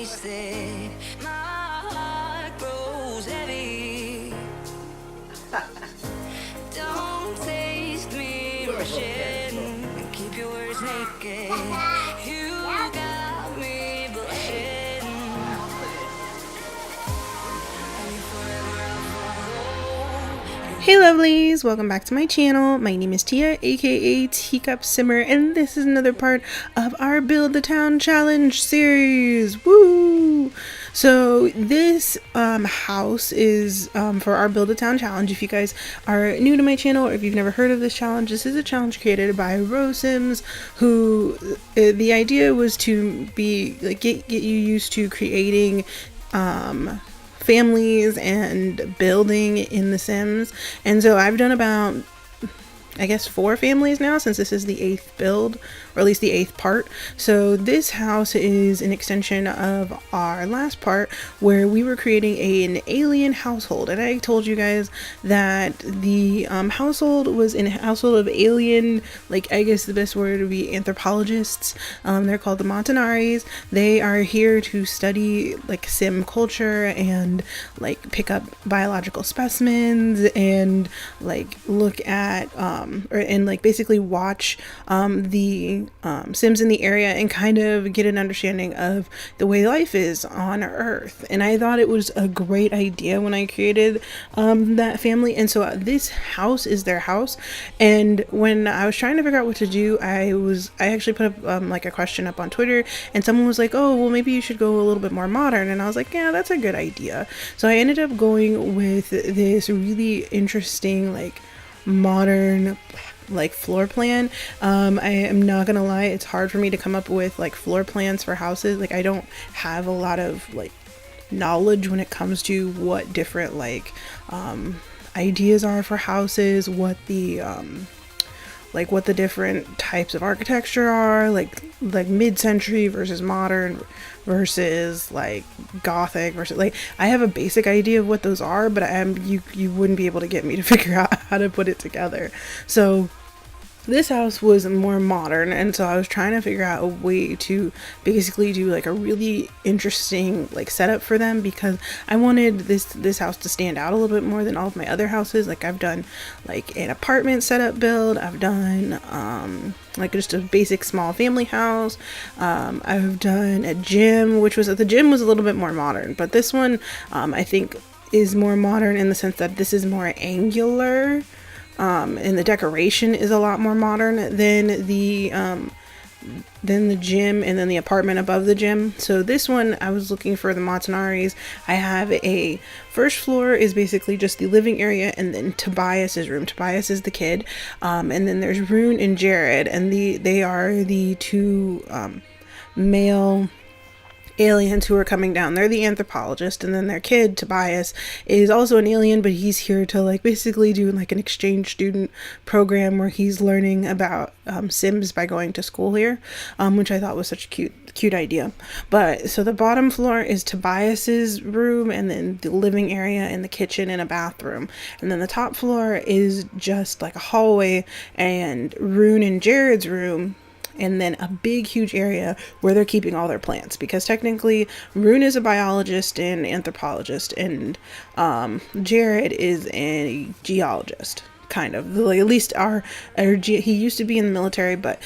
wasted. My heart grows heavy. Don't taste me rushing. Keep your words naked. You got me blushing. And forever I'll follow. Hey lovelies, welcome back to my channel. My name is Tia, aka Teacup Simmer, and this is another part of our Build the Town Challenge series. Woo! So this house is for our Build a Town Challenge. If you guys are new to my channel or if you've never heard of this challenge, this is a challenge created by Rose Sims, who the idea was to be like get you used to creating families and building in The Sims. And so I've done about, I guess, 4 families now, since this is the 8th build, or at least the 8th part. So this house is an extension of our last part where we were creating an alien household. And I told you guys that the household was in a household of alien, like, I guess the best word would be anthropologists. They're called the Montanari's. They are here to study like Sim culture and like pick up biological specimens and like look at and like basically watch the Sims in the area and kind of get an understanding of the way life is on Earth. And I thought it was a great idea when I created that family. And so this house is their house. And when I was trying to figure out what to do, I actually put up like a question up on Twitter, and someone was like, oh, well, maybe you should go a little bit more modern. And I was like, yeah, that's a good idea. So I ended up going with this really interesting, like, modern like floor plan. I am not gonna lie, it's hard for me to come up with like floor plans for houses. Like, I don't have a lot of like knowledge when it comes to what different like ideas are for houses, what the different types of architecture are, like mid-century versus modern versus like gothic versus, like, I have a basic idea of what those are, but you wouldn't be able to get me to figure out how to put it together. So this house was more modern, and so I was trying to figure out a way to basically do like a really interesting like setup for them, because I wanted this house to stand out a little bit more than all of my other houses. Like, I've done like an apartment setup build, I've done like just a basic small family house, I've done a gym, the gym was a little bit more modern, but this one I think is more modern in the sense that this is more angular. And the decoration is a lot more modern than the gym and then the apartment above the gym. So this one, I was looking for the Montanari's. I have a first floor is basically just the living area, and then Tobias's room. Tobias is the kid, and then there's Rune and Jared, and they are the two male aliens who are coming down. They're the anthropologist, and then their kid Tobias is also an alien, but he's here to like basically do like an exchange student program where he's learning about Sims by going to school here, which I thought was such a cute idea. But so the bottom floor is Tobias's room, and then the living area and the kitchen and a bathroom, and then the top floor is just like a hallway and Rune and Jared's room, and then a big huge area where they're keeping all their plants, because technically Rune is a biologist and anthropologist, and Jared is a geologist, kind of, like, at least he used to be in the military, but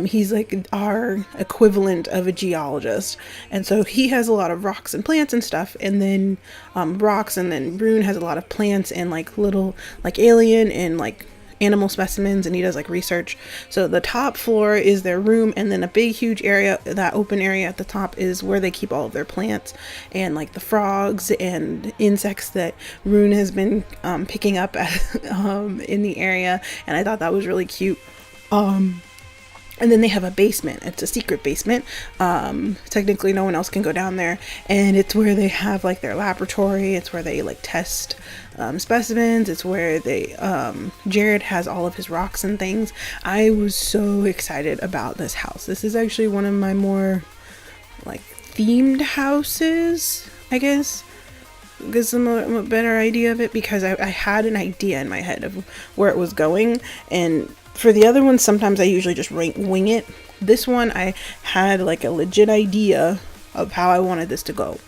he's like our equivalent of a geologist, and so he has a lot of rocks and plants and stuff, and then rocks, and then Rune has a lot of plants and like little like alien and like animal specimens, and he does like research. So the top floor is their room, and then a big huge area, that open area at the top, is where they keep all of their plants and like the frogs and insects that Rune has been picking up in the area, and I thought that was really cute. And then they have a basement. It's a secret basement. Technically no one else can go down there, and it's where they have like their laboratory. It's where they like test specimens. It's where they Jared has all of his rocks and things. I was so excited about this house. This is actually one of my more like themed houses, I guess. Gives them a better idea of it, because I had an idea in my head of where it was going, and for the other ones sometimes I usually just wing it. This one I had like a legit idea how I wanted this to go.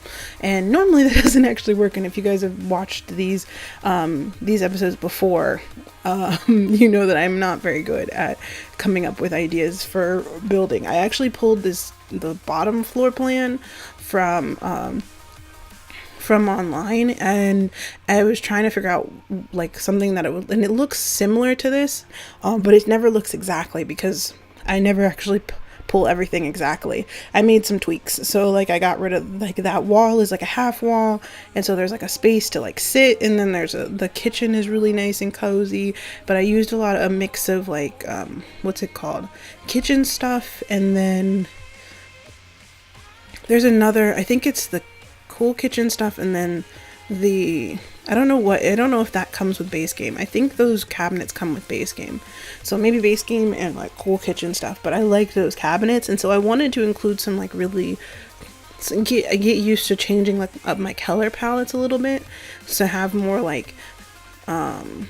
And normally that doesn't actually work. And if you guys have watched these episodes before, you know that I'm not very good at coming up with ideas for building. I actually pulled the bottom floor plan from online, and I was trying to figure out like something that it would, and it looks similar to this, but it never looks exactly because I never actually pull everything exactly. I made some tweaks. So like I got rid of like that wall is like a half wall, and so there's like a space to like sit, and then there's the kitchen is really nice and cozy, but I used a mix of like what's it called, kitchen stuff, and then there's another, I think it's the cool kitchen stuff, and then I don't know if that comes with base game. I think those cabinets come with base game. So maybe base game and like cool kitchen stuff, but I like those cabinets, and so I wanted to include some like really get used to changing like up my color palettes a little bit, so have more like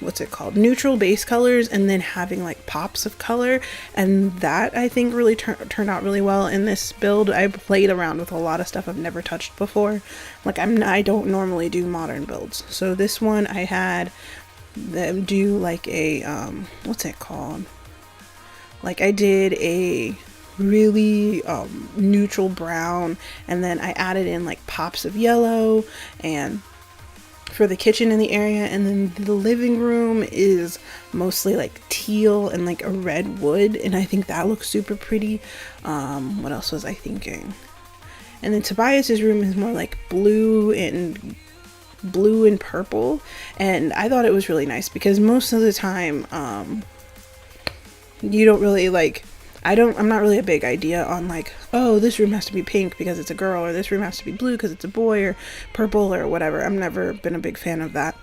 what's it called, neutral base colors, and then having like pops of color. And that I think really turned out really well in this build. I played around with a lot of stuff I've never touched before. Like I don't normally do modern builds, so this one I had them do like a what's it called, like I did a really neutral brown, and then I added in like pops of yellow and for the kitchen in the area, and then the living room is mostly like teal and like a red wood, and I think that looks super pretty. What else was I thinking? And then Tobias's room is more like blue and purple, and I thought it was really nice because most of the time you don't really like, I'm not really a big idea on like, oh, this room has to be pink because it's a girl, or this room has to be blue because it's a boy, or purple or whatever. I've never been a big fan of that.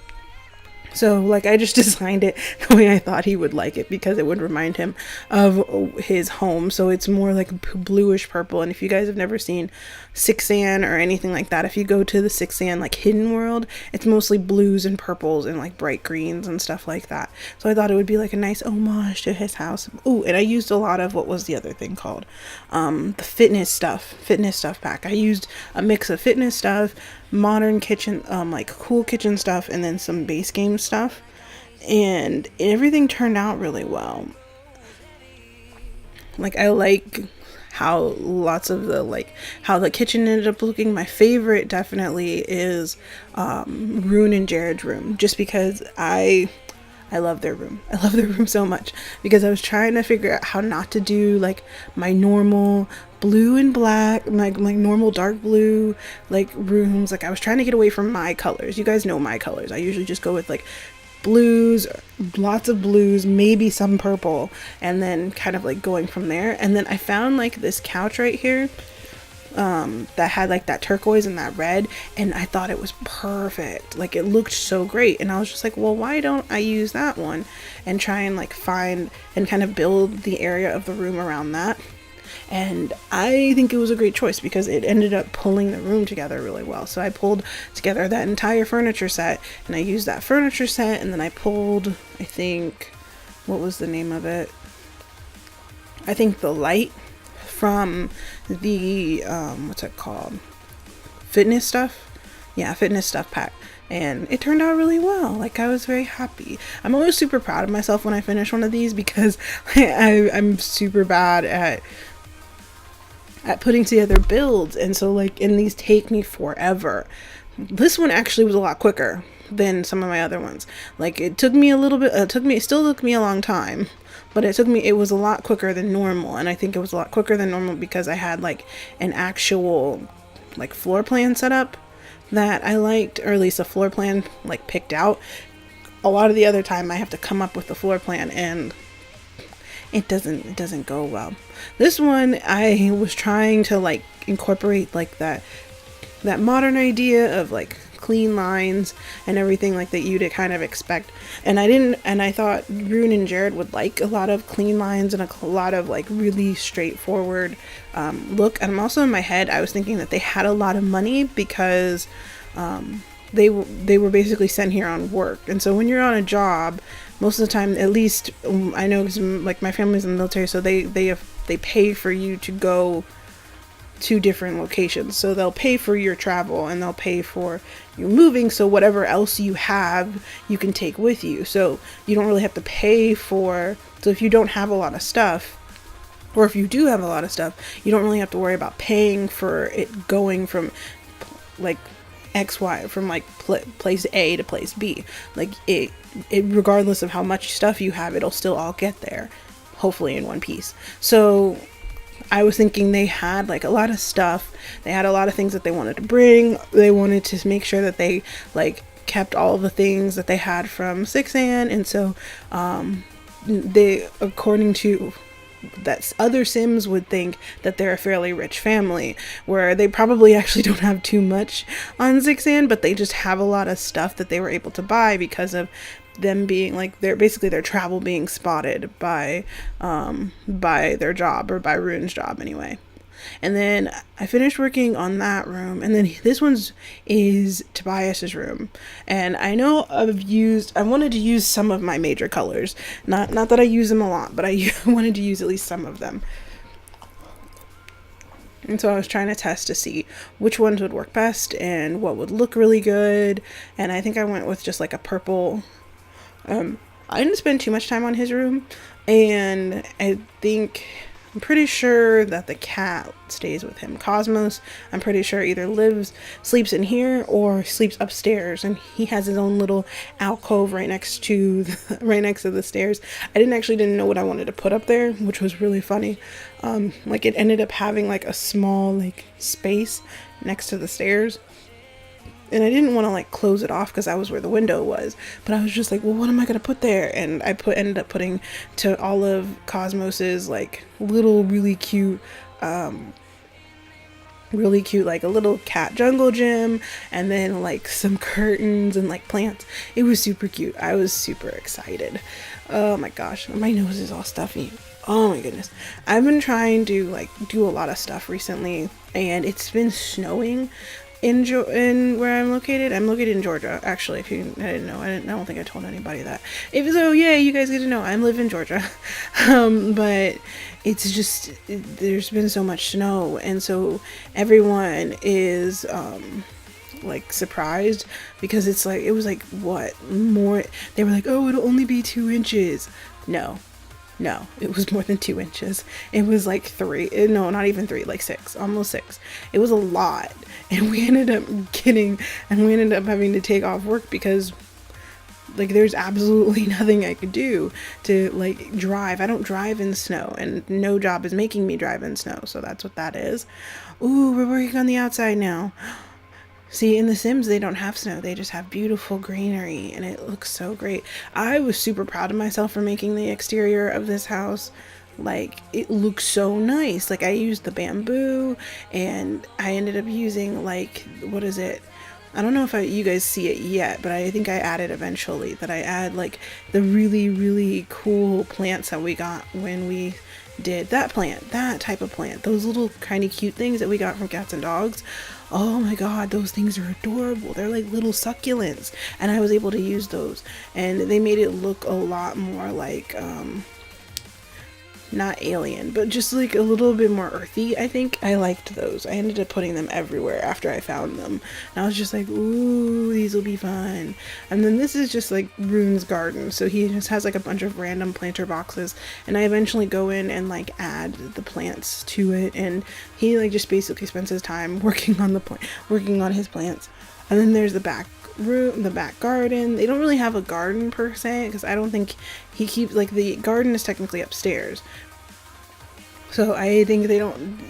So like I just designed it the way I thought he would like it because it would remind him of his home. So it's more like bluish purple. And if you guys have never seen Sixan or anything like that, if you go to the Sixan like hidden world, it's mostly blues and purples and like bright greens and stuff like that. So I thought it would be like a nice homage to his house. Oh, and I used a lot of, what was the other thing called? The fitness stuff pack. I used a mix of fitness stuff, modern kitchen, like cool kitchen stuff, and then some base game stuff, and everything turned out really well. Like I like how lots of the like how the kitchen ended up looking. My favorite definitely is Rune and Jared's room, just because I love their room. I love their room so much because I was trying to figure out how not to do like my normal blue and black, my normal dark blue like rooms. Like I was trying to get away from my colors. You guys know my colors. I usually just go with like blues, lots of blues, maybe some purple, and then kind of like going from there. And then I found like this couch right here that had like that turquoise and that red, and I thought it was perfect. Like it looked so great, and I was just like, well, why don't I use that one and try and like find and kind of build the area of the room around that. And I think it was a great choice because it ended up pulling the room together really well. So I pulled together that entire furniture set, and I used that furniture set, and then I pulled, I think, what was the name of it? I think the light from the what's it called, fitness stuff pack, and it turned out really well. Like I was very happy. I'm always super proud of myself when I finish one of these because I'm super bad at putting together builds, and so like, and these take me forever. This one actually was a lot quicker than some of my other ones. Like it took me a little bit, it still took me a long time, but it was a lot quicker than normal. And I think it was a lot quicker than normal because I had like an actual like floor plan set up that I liked, or at least a floor plan like picked out. A lot of the other time I have to come up with the floor plan, and it doesn't go well. This one I was trying to like incorporate like that modern idea of like clean lines and everything like that you'd kind of expect, and I thought Rune and Jared would like a lot of clean lines and a lot of like really straightforward look. And I'm also, in my head I was thinking that they had a lot of money because they were basically sent here on work, and so when you're on a job, most of the time, at least I know, 'cause like my family's in the military, so they pay for you to go two different locations. So they'll pay for your travel and they'll pay for your moving. So whatever else you have, you can take with you. So you don't really have to pay for. So if you don't have a lot of stuff, or if you do have a lot of stuff, you don't really have to worry about paying for it going from like XY, from like place A to place B. Like it regardless of how much stuff you have, it'll still all get there, hopefully in one piece. So I was thinking they had like a lot of stuff. They had a lot of things that they wanted to bring. They wanted to make sure that they like kept all of the things that they had from 6an. And so they, according to that, other Sims would think that they're a fairly rich family, where they probably actually don't have too much on 6an, but they just have a lot of stuff that they were able to buy because of them being like their travel being spotted by their job, or by Rune's job anyway. And then I finished working on that room, and then this one's is Tobias's room. And I know I wanted to use some of my major colors. Not that I use them a lot, but I wanted to use at least some of them. And so I was trying to test to see which ones would work best and what would look really good. And I think I went with just like a purple. I didn't spend too much time on his room, and I'm pretty sure that the cat stays with him. Cosmos, I'm pretty sure either sleeps in here or sleeps upstairs, and he has his own little alcove right next to the stairs. I didn't know what I wanted to put up there, which was really funny. Like it ended up having like a small like space next to the stairs. And I didn't want to like close it off because that was where the window was. But I was just like, well, what am I going to put there? And I ended up putting to all of Cosmos's like little really cute, like a little cat jungle gym, and then like some curtains and like plants. It was super cute. I was super excited. Oh my gosh, my nose is all stuffy. Oh my goodness. I've been trying to like do a lot of stuff recently, and it's been snowing in where I'm located. I'm located in Georgia, actually. If you I didn't know, I don't think I told anybody that. If so, yeah, you guys get to know. I live in Georgia. But it's just there's been so much snow, and so everyone is like surprised because it's like it was like what more they were like, oh, it'll only be 2 inches. No, it was more than 2 inches. It was like 3. No, not even 3, like 6, almost 6. It was a lot. And we ended up having to take off work because like there's absolutely nothing I could do to like drive. I don't drive in snow, and no job is making me drive in snow. So that's what that is. Ooh, we're working on the outside now. See, in The Sims, they don't have snow. They just have beautiful greenery, and it looks so great. I was super proud of myself for making the exterior of this house. Like, it looks so nice. Like, I used the bamboo, and I ended up using, like, what is it? I don't know if you guys see it yet, but I think I added eventually that I add, like, the really, really cool plants that we got when we did that type of plant. Those little kind of cute things that we got from Cats and Dogs. Oh my god, those things are adorable. They're like little succulents, and I was able to use those, and they made it look a lot more like not alien, but just like a little bit more earthy. I think I liked those. I ended up putting them everywhere after I found them, and I was just like, ooh, these will be fun. And then this is just like Rune's garden, so he just has like a bunch of random planter boxes, and I eventually go in and like add the plants to it, and he like just basically spends his time working on his plants. And then there's the back room, the back garden. They don't really have a garden per se, because I don't think he keeps, like, the garden is technically upstairs, so I think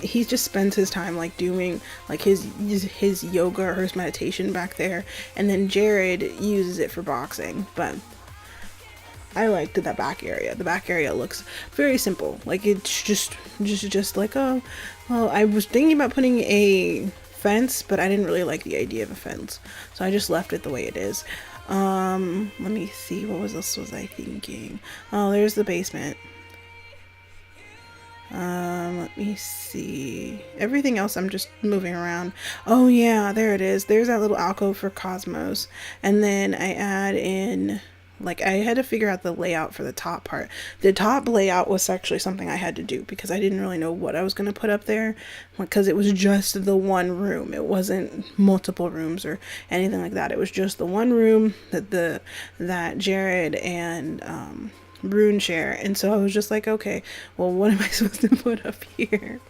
he just spends his time like doing like his yoga or his meditation back there, and then Jared uses it for boxing. But I liked that back area. The back area looks very simple. Like, it's just like, oh well, I was thinking about putting a fence, but I didn't really like the idea of a fence, so I just left it the way it is. Let me see, what was I thinking? Oh, there's the basement. Let me see. Everything else I'm just moving around. Oh yeah, there it is. There's that little alcove for Cosmos. And then I add in, Like, I had to figure out the layout for the top part. The top layout was actually something I had to do because I didn't really know what I was going to put up there, because it was just the one room. It wasn't multiple rooms or anything like that. It was just the one room that Jared and Rune share. And so I was just like, okay, well, what am I supposed to put up here?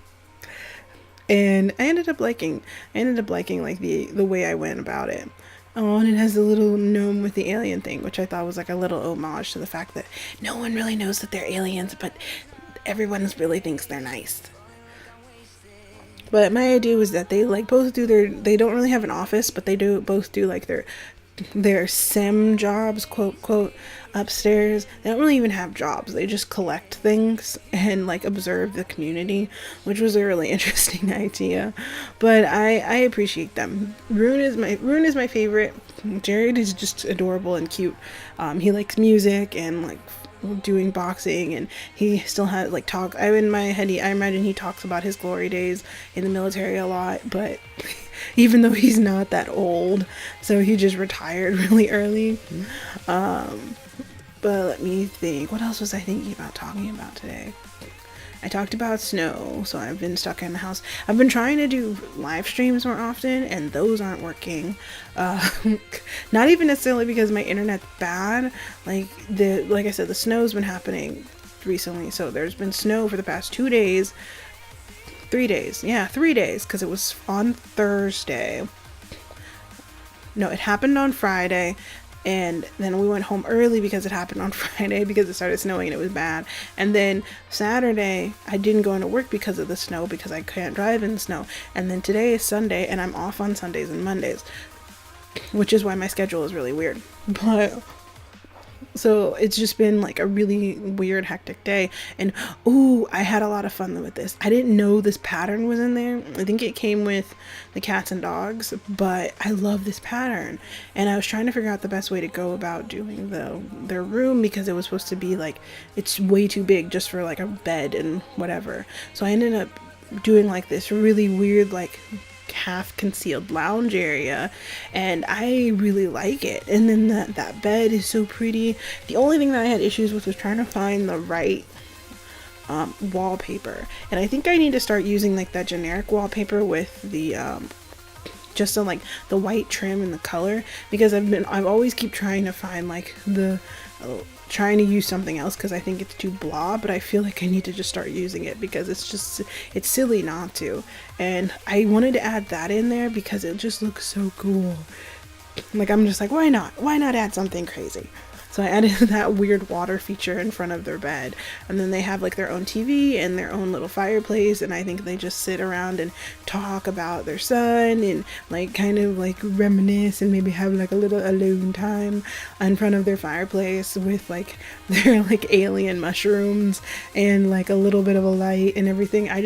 And I ended up liking like the way I went about it. Oh, and it has the little gnome with the alien thing, which I thought was like a little homage to the fact that no one really knows that they're aliens, but everyone really thinks they're nice. But my idea was that they like both do they don't really have an office, but they do both do like their sim jobs, quote quote, upstairs. They don't really even have jobs. They just collect things and like observe the community, which was a really interesting idea. But I appreciate them. Rune is my favorite. Jared is just adorable and cute. He likes music and like doing boxing, and he still has like talk. I in my head, I imagine he talks about his glory days in the military a lot, but even though he's not that old, so he just retired really early. But let me think, what else was I thinking about talking about today? I talked about snow, so I've been stuck in the house. I've been trying to do live streams more often, and those aren't working. Not even necessarily because my internet's bad. Like I said, the snow's been happening recently, so there's been snow for the past 2 days. 3 days. Yeah, 3 days, because it was on Thursday. No, it happened on Friday. And then we went home early because it happened on Friday because it started snowing and it was bad. And then Saturday, I didn't go into work because of the snow because I can't drive in the snow. And then today is Sunday and I'm off on Sundays and Mondays, which is why my schedule is really weird. But so it's just been like a really weird, hectic day. And I had a lot of fun with this. I didn't know this pattern was in there. I think it came with the cats and dogs, but I love this pattern. And I was trying to figure out the best way to go about doing their room, because it was supposed to be like, it's way too big just for like a bed and whatever. So I ended up doing like this really weird, like half concealed lounge area, and I really like it. And then that bed is so pretty. The only thing that I had issues with was trying to find the right wallpaper, and I think I need to start using like that generic wallpaper with the just so like the white trim and the color, because I've always keep trying to find like trying to use something else because I think it's too blah, but I feel like I need to just start using it because it's silly not to. And I wanted to add that in there because it just looks so cool. Like, I'm just like, why not add something crazy? So I added that weird water feature in front of their bed. And then they have like their own TV and their own little fireplace. And I think they just sit around and talk about their son and like kind of like reminisce and maybe have like a little alone time in front of their fireplace with like their like alien mushrooms and like a little bit of a light and everything. I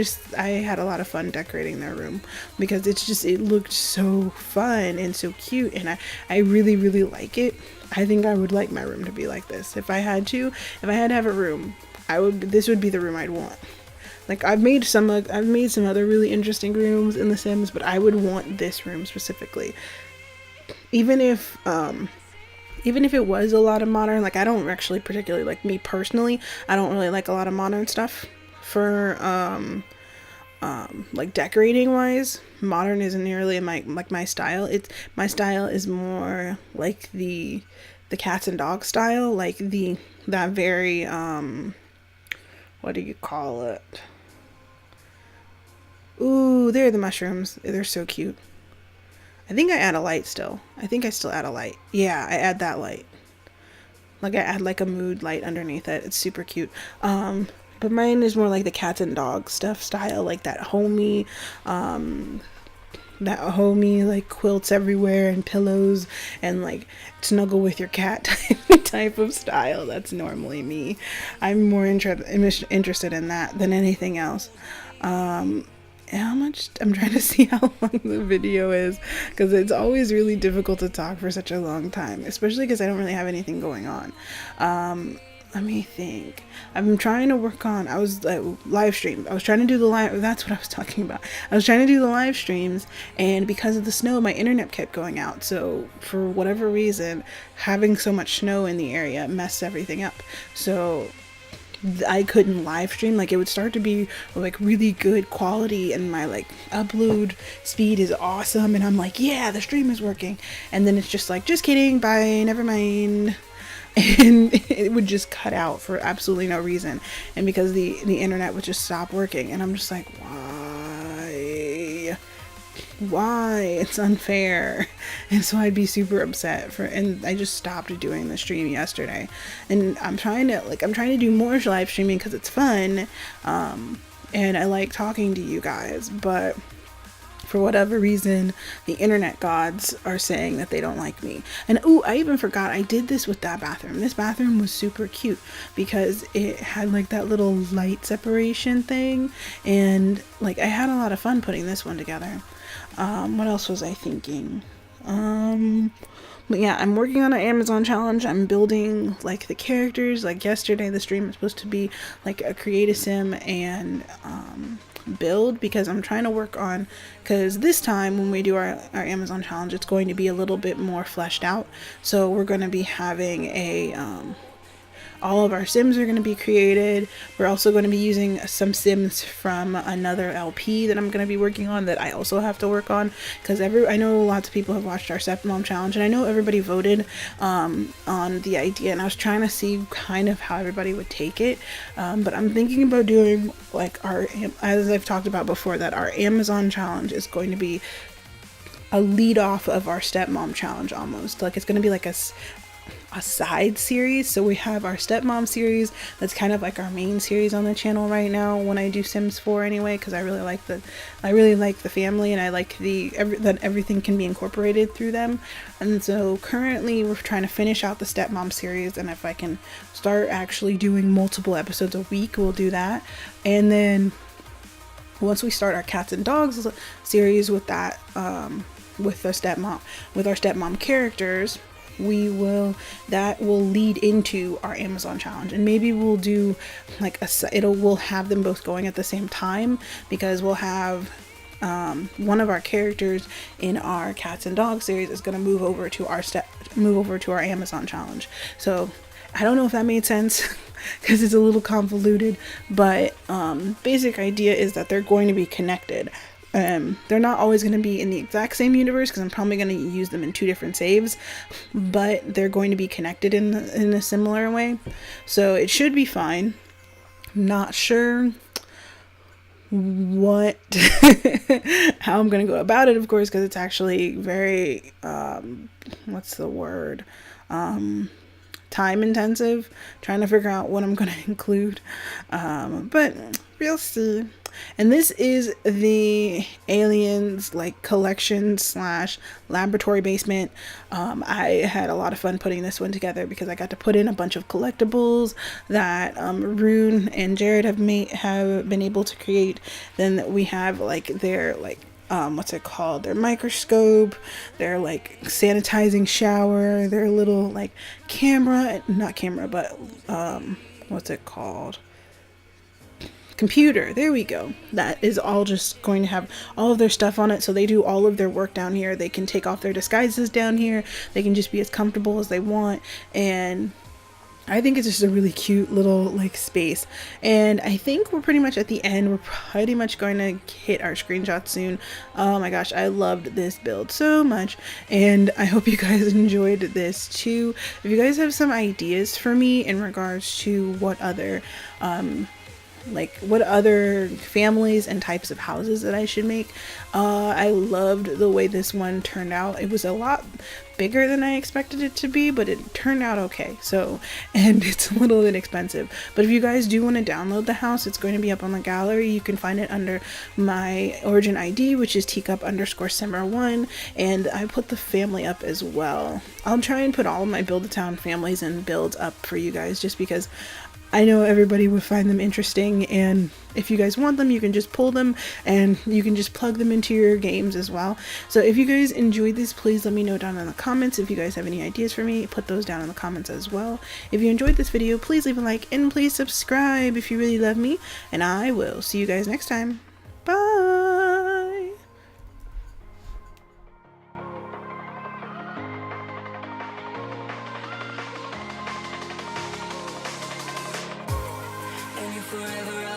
had a lot of fun decorating their room because it looked so fun and so cute. And I really, really like it. I think I would like my room to be like this. If I had to have a room, this would be the room I'd want. Like, I've made some other really interesting rooms in The Sims, but I would want this room specifically. Even if it was a lot of modern, like, I don't actually particularly, like, me personally, I don't really like a lot of modern stuff for like decorating wise. Modern isn't nearly my style. My style is more like the cats and dogs style, like that very what do you call it? Ooh, they're the mushrooms. They're so cute. I think I add a light still. I think I still add a light. Yeah, I add that light. Like, I add like a mood light underneath it. It's super cute. But mine is more like the cats and dogs stuff style, like that homey like quilts everywhere and pillows and like snuggle with your cat type of style. That's normally me. I'm more interested in that than anything else. How much, I'm trying to see how long the video is, because it's always really difficult to talk for such a long time, especially because I don't really have anything going on. let me think. I'm trying to work on, I was live stream. I was trying to do the live, that's what I was talking about. I was trying to do the live streams, and because of the snow, my internet kept going out. So for whatever reason, having so much snow in the area messed everything up. So I couldn't live stream. Like, it would start to be like really good quality, and my like upload speed is awesome, and I'm like, yeah, the stream is working. And then it's just like, just kidding, bye, never mind. And it would just cut out for absolutely no reason, and because the internet would just stop working, and I'm just like, why, it's unfair. And so I'd be super upset and I just stopped doing the stream yesterday. And I'm trying to do more live streaming because it's fun, and I like talking to you guys, but for whatever reason, the internet gods are saying that they don't like me. And I even forgot, I did this with that bathroom. This bathroom was super cute because it had like that little light separation thing, and like I had a lot of fun putting this one together. What else was I thinking? But yeah, I'm working on an Amazon challenge. I'm building like the characters. Like yesterday, the stream was supposed to be like a create a sim and build, because I'm trying to work on, because this time when we do our Amazon challenge, it's going to be a little bit more fleshed out. So we're going to be having all of our sims are going to be created. We're also going to be using some sims from another LP that I'm going to be working on, that I also have to work on, because I know lots of people have watched our stepmom challenge, and I know everybody voted on the idea, and I was trying to see kind of how everybody would take it, but I'm thinking about doing like as I've talked about before, that our Amazon challenge is going to be a lead off of our stepmom challenge, almost like it's going to be like a side series. So we have our stepmom series that's kind of like our main series on the channel right now when I do Sims 4 anyway, because I really like the family, and I like that everything can be incorporated through them. And so currently we're trying to finish out the stepmom series, and if I can start actually doing multiple episodes a week, we'll do that. And then once we start our cats and dogs series with that with our stepmom characters, that will lead into our Amazon challenge, and maybe we'll do like we'll have them both going at the same time, because we'll have one of our characters in our cats and dogs series is going to move over to our Amazon challenge. So I don't know if that made sense because it's a little convoluted, but basic idea is that they're going to be connected. They're not always going to be in the exact same universe, because I'm probably going to use them in 2 different saves, but they're going to be connected in a similar way, so it should be fine. Not sure what how I'm going to go about it, of course, because it's actually very what's the word, time intensive, trying to figure out what I'm going to include, but we'll see. And this is the aliens like collection / laboratory basement. I had a lot of fun putting this one together, because I got to put in a bunch of collectibles that Rune and Jared have been able to create. Then we have like their what's it called, their microscope, their like sanitizing shower, their little like not camera, but what's it called, computer, there we go. That is all just going to have all of their stuff on it, so they do all of their work down here. They can take off their disguises down here, they can just be as comfortable as they want, and I think it's just a really cute little like space. And I think we're pretty much at the end. We're pretty much going to hit our screenshot soon. Oh my gosh, I loved this build so much, and I hope you guys enjoyed this too. If you guys have some ideas for me in regards to what other families and types of houses that I should make, I loved the way this one turned out. It was a lot bigger than I expected it to be, but it turned out okay. So, and it's a little bit expensive, but if you guys do want to download the house, it's going to be up on the gallery. You can find it under my origin ID, which is Teacup_Simmer1, and I put the family up as well. I'll try and put all of my Build a Town families and builds up for you guys, just because I know everybody would find them interesting, and if you guys want them, you can just pull them and you can just plug them into your games as well. So if you guys enjoyed this, please let me know down in the comments. comments if you guys have any ideas for me. Put those down in the comments as well. If you enjoyed this video, please leave a like and please subscribe if you really love me. And I will see you guys next time. Bye! And you forever